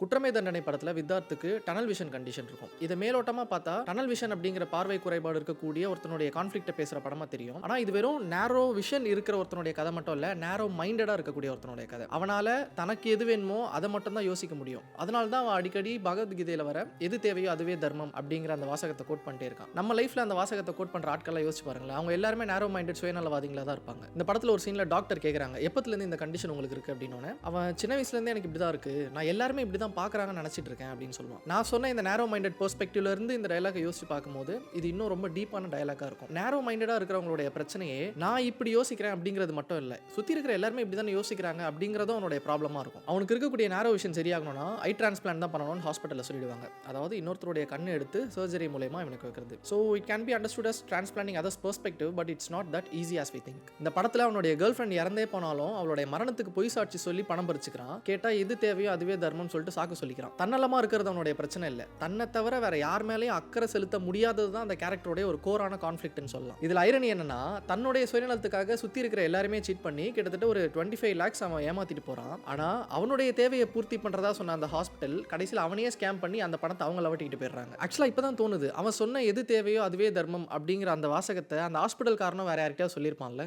குற்றமே தண்டனை படத்துல வித்தார்த்துக்கு tunnel vision condition இருக்கும். இதை மேலோட்டமா பார்த்தா டனல் விஷன் அப்படிங்கிற பார்வை குறைபாடு இருக்கக்கூடிய ஒருத்தனுடைய கான்ஃபிளிக்ட பேசுற படமா தெரியும். ஆனா இது வெறும் நேரோ விஷன் இருக்கிற ஒருத்தனுடைய கதை மட்டும் இல்ல, நேரோ மைண்டடா இருக்கக்கூடிய ஒருத்தனுடைய கதை. அவனால தனக்கு எது வேணுமோ அதை மட்டும் தான் யோசிக்க முடியும். அதனால தான் அவன் அடிக்கடி பகவத்கீதையில வர எது தேவையோ அதுவே தர்மம் அப்படிங்கிற அந்த வாசகத்தை கோட் பண்ணிட்டே இருக்கான். நம்ம லைஃப்ல அந்த வாசகத்தை கோட் பண்ற ஆட்கள்லாம் யோசிச்சு பாருங்களேன். அவங்க எல்லாருமே நேரோ மைண்டட் சுயநலவாதிகளா தான் இருப்பாங்க. இந்த படத்துல ஒரு சீன்ல டாக்டர் கேக்குறாங்க, எப்பத்துல இருந்து இந்த கண்டிஷன் உங்களுக்கு இருக்கு அப்படின்னு. அவன் சின்ன வயசுல இருந்தே எனக்கு இப்படிதான் இருக்கு, நான் எல்லாருமே இப்படிதான் பாக்குறாங்கன்னு நினைச்சிட்டு இருக்கேன் அப்படின்னு சொல்லுவான். நான் சொன்ன இந்த நேரோ மைண்டட் பெர்ஸ்பெக்டிவ்ல இருந்து இந்த டயலாக யோசிச்சு பார்க்கும்போது இது இன்னும் ரொம்ப டீப்பான டயலாகா இருக்கும். நேரோ மைண்டடா இருக்கிறவங்களுடைய பிரச்சனையே நான் இப்படி யோசிக்கிறேன் அப்படிங்கிறது மட்டும் இல்ல, சுத்தி இருக்கிற எல்லாருமே இப்படிதான் யோசிக்கிறாங்க அப்படிங்கறதும் அவனுடைய ப்ராப்ளமா இருக்கும். அவனுக்கு இருக்கக்கூடிய நேரோ விஷன் சரியாகணும்னா ஐ டிரான்ஸ்பிளான்ட் தான் பண்ணணும்னு ஹாஸ்பிட்டல்ல சொல்லிடுவாங்க. அதாவது இன்னொருத்தருடைய கண்ணு எடுத்து சர்ஜரி மூலமா இவனுக்கு வைக்கிறது. So it can be understood as transplanting others perspective, but it's not that easy as we think. இந்த படத்துல அவனுடைய கேர்ள் ஃப்ரெண்ட் இறந்தே போனாலும் அவளுடைய மரணத்துக்கு பொய் சாட்சி சொல்லி பணம் பறிச்சுக்கிறான். கேட்டா எது தேவையோ அதுவே தர்மம் சொல்லிட்டு சாக்கு சொல்லிக்கிறான். தன்னலமா இருக்கிறது அவனுடைய பிரச்சனை இல்லை, தன்னை தவிர வேற யார் மேலேயும் அக்கறை செலுத்த முடியாதது தான் அந்த கேரக்டருடைய ஒரு கோரான கான்ஃபிளிக்ட்னு சொல்லலாம். இதுல ஐரணி என்னன்னா, தன்னுடைய சுயநலத்துக்காக சுத்தி இருக்கிற எல்லாருமே சீட் பண்ணி கிட்டத்தட்ட ஒரு 25 lakhs அவன் ஏமாத்திட்டு போறான். ஆனா அவனுடைய தேவையை பூர்த்தி பண்றதா சொன்ன அந்த ஹாஸ்பிட்டல் கடைசியில் அவனையே ஸ்கேம் பண்ணி அந்த பணத்தை அவங்க லவட்டிட்டு போயிடுறாங்க. ஆக்சுவலா இப்பதான் தோணுது, அவன் சொன்ன எது தேவையோ அதுவே தர்மம் அப்படிங்கிற அந்த வாசகத்தை அந்த ஹாஸ்பிட்டல் காரணம் வேற யார்கிட்டயாவது சொல்லியிருப்பான்ல.